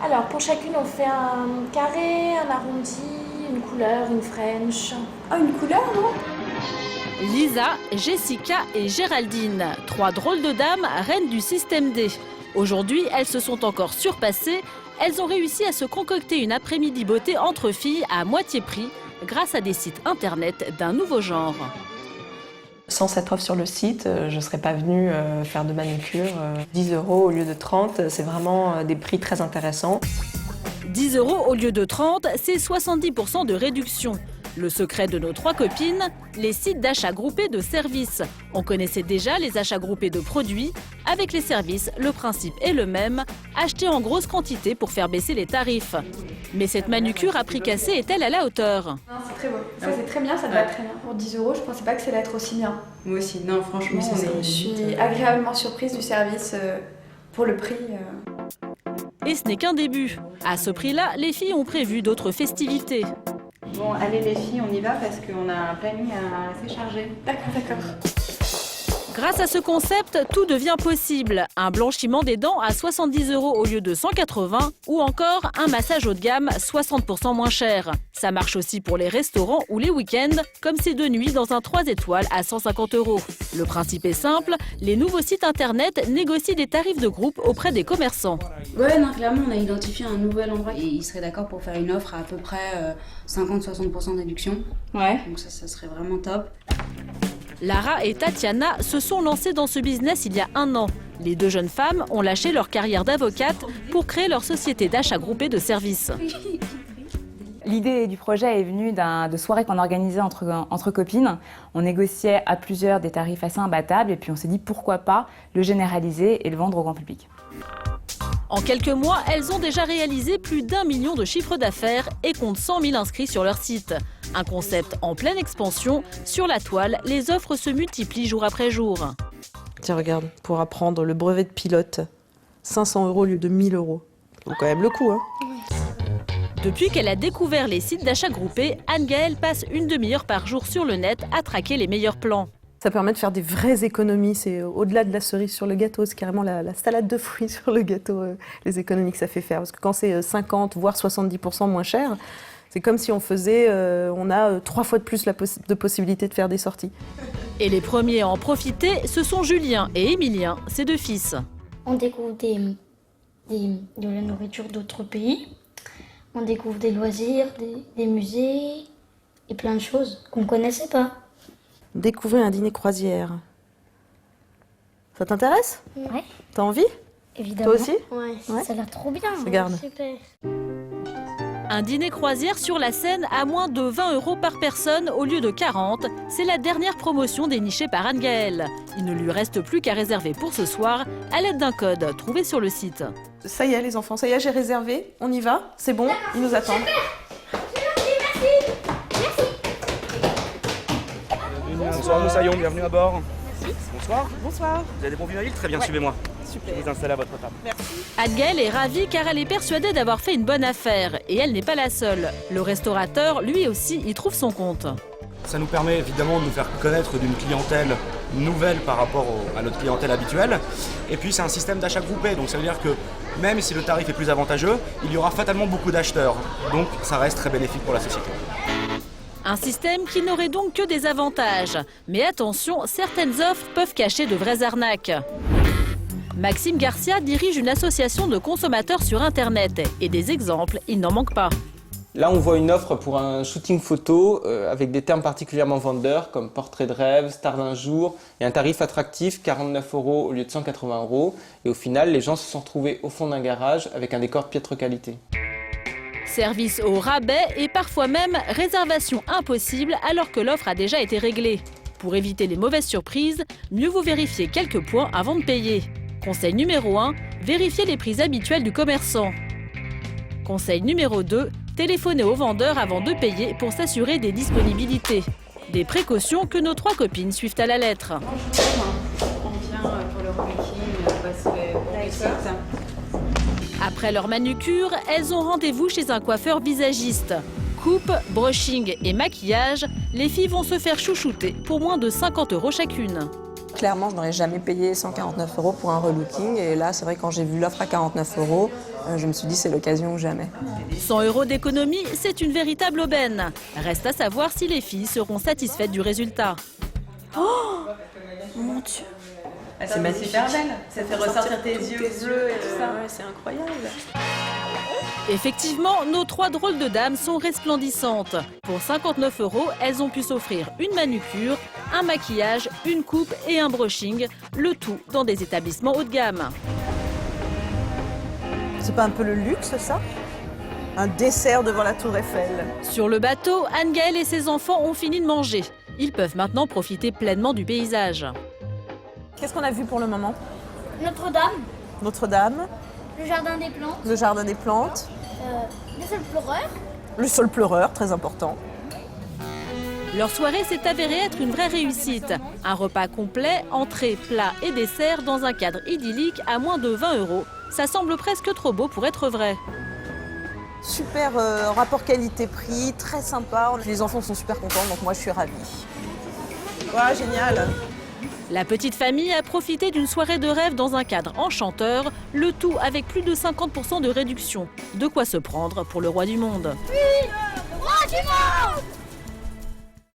Alors, pour chacune, on fait un carré, un arrondi, une couleur, une French. Ah, une couleur, non? Lisa, Jessica et Géraldine, 3 drôles de dames reines du système D. Aujourd'hui, elles se sont encore surpassées. Elles ont réussi à se concocter une après-midi beauté entre filles à moitié prix grâce à des sites internet d'un nouveau genre. Sans cette offre sur le site, je ne serais pas venue faire de manucure. 10 € au lieu de 30, c'est vraiment des prix très intéressants. 10 € au lieu de 30, c'est 70% de réduction. Le secret de nos 3 copines, les sites d'achat groupés de services. On connaissait déjà les achats groupés de produits. Avec les services, le principe est le même, acheter en grosse quantité pour faire baisser les tarifs. Mais cette manucure à prix cassé est-elle à la hauteur? C'est très beau. Ça, c'est très bien, ça te va très bien. Pour 10 €, je pensais pas que ça allait être aussi bien. Moi aussi, non, franchement, Je suis agréablement surprise du service pour le prix. Et ce n'est qu'un début. À ce prix-là, les filles ont prévu d'autres festivités. Bon, allez les filles, on y va parce qu'on a un planning assez chargé. D'accord. Grâce à ce concept, tout devient possible. Un blanchiment des dents à 70 € au lieu de 180 ou encore un massage haut de gamme 60% moins cher. Ça marche aussi pour les restaurants ou les week-ends, comme ces 2 nuits dans un 3 étoiles à 150 €. Le principe est simple, les nouveaux sites internet négocient des tarifs de groupe auprès des commerçants. Ouais, non, clairement, on a identifié un nouvel endroit et ils seraient d'accord pour faire une offre à peu près 50-60% de réduction. Ouais. Donc ça serait vraiment top. Lara et Tatiana se sont lancées dans ce business il y a 1 an. Les 2 jeunes femmes ont lâché leur carrière d'avocate pour créer leur société d'achat groupé de services. L'idée du projet est venue de soirées qu'on organisait entre copines. On négociait à plusieurs des tarifs assez imbattables et puis on s'est dit pourquoi pas le généraliser et le vendre au grand public. En quelques mois, elles ont déjà réalisé plus d'1 million de chiffre d'affaires et comptent 100 000 inscrits sur leur site. Un concept en pleine expansion. Sur la toile, les offres se multiplient jour après jour. Tiens, regarde, pour apprendre le brevet de pilote, 500 € au lieu de 1 000 €. Donc quand même le coup, hein. Depuis qu'elle a découvert les sites d'achat groupés, Anne-Gaëlle passe une demi-heure par jour sur le net à traquer les meilleurs plans. Ça permet de faire des vraies économies. C'est au-delà de la cerise sur le gâteau, c'est carrément la salade de fruits sur le gâteau, les économies que ça fait faire. Parce que quand c'est 50 voire 70% moins cher, c'est comme si on faisait, on a 3 fois de plus de possibilités de faire des sorties. Et les premiers à en profiter, ce sont Julien et Émilien, ses 2 fils. On découvre de la nourriture d'autres pays, on découvre des loisirs, des musées et plein de choses qu'on ne connaissait pas. Découvrir un dîner croisière. Ça t'intéresse? Ouais. T'as envie? Évidemment. Toi aussi? Ouais, ça a l'air trop bien. Regarde. Super. Un dîner croisière sur la Seine à moins de 20 € par personne au lieu de 40. C'est la dernière promotion dénichée par Anne-Gaëlle. Il ne lui reste plus qu'à réserver pour ce soir à l'aide d'un code trouvé sur le site. Ça y est les enfants, ça y est, j'ai réservé. On y va? C'est bon? Ils nous attendent. Bonsoir Moussaillon, bienvenue à bord. Merci. Bonsoir. Bonsoir. Vous avez des bons vieux Très bien, suivez-moi. Super. Je vous installe à votre table. Merci. Anne-Gaëlle est ravie car elle est persuadée d'avoir fait une bonne affaire. Et elle n'est pas la seule. Le restaurateur, lui aussi, y trouve son compte. Ça nous permet évidemment de nous faire connaître d'une clientèle nouvelle par rapport à notre clientèle habituelle. Et puis c'est un système d'achat groupé, donc ça veut dire que même si le tarif est plus avantageux, il y aura fatalement beaucoup d'acheteurs. Donc ça reste très bénéfique pour la société. Un système qui n'aurait donc que des avantages. Mais attention, certaines offres peuvent cacher de vraies arnaques. Maxime Garcia dirige une association de consommateurs sur Internet. Et des exemples, il n'en manque pas. Là, on voit une offre pour un shooting photo avec des termes particulièrement vendeurs comme portrait de rêve, star d'un jour et un tarif attractif, 49 € au lieu de 180 €. Et au final, les gens se sont retrouvés au fond d'un garage avec un décor de piètre qualité. Service au rabais et parfois même réservation impossible alors que l'offre a déjà été réglée. Pour éviter les mauvaises surprises, mieux vaut vérifier quelques points avant de payer. Conseil numéro 1, vérifiez les prix habituels du commerçant. Conseil numéro 2, téléphonez au vendeur avant de payer pour s'assurer des disponibilités. Des précautions que nos 3 copines suivent à la lettre. On vient pour le remeeting, Après leur manucure, elles ont rendez-vous chez un coiffeur visagiste. Coupe, brushing et maquillage, les filles vont se faire chouchouter pour moins de 50 € chacune. Clairement, je n'aurais jamais payé 149 € pour un relooking. Et là, c'est vrai, quand j'ai vu l'offre à 49 €, Je me suis dit c'est l'occasion ou jamais. 100 € d'économie, c'est une véritable aubaine. Reste à savoir si les filles seront satisfaites du résultat. Oh mon Dieu. C'est super belle. Ça fait ressortir tes yeux bleus et tout ça. Ouais, c'est incroyable. Effectivement, nos 3 drôles de dames sont resplendissantes. Pour 59 €, elles ont pu s'offrir une manucure, un maquillage, une coupe et un brushing, le tout dans des établissements haut de gamme. C'est pas un peu le luxe, ça? Un dessert devant la Tour Eiffel. Sur le bateau, Anne-Gaëlle et ses enfants ont fini de manger. Ils peuvent maintenant profiter pleinement du paysage. Qu'est-ce qu'on a vu pour le moment? Notre-Dame, Notre-Dame, le jardin des plantes, le jardin des plantes, les seuls pleureurs. le sol pleureur, très important. Leur soirée s'est avérée être une vraie réussite. Un repas complet, entrée, plat et dessert dans un cadre idyllique à moins de 20 €. Ça semble presque trop beau pour être vrai. Super rapport qualité-prix, très sympa. Les enfants sont super contents, donc moi je suis ravie. Ouais, génial. La petite famille a profité d'une soirée de rêve dans un cadre enchanteur, le tout avec plus de 50% de réduction. De quoi se prendre pour le roi du monde. Oui, le roi du monde!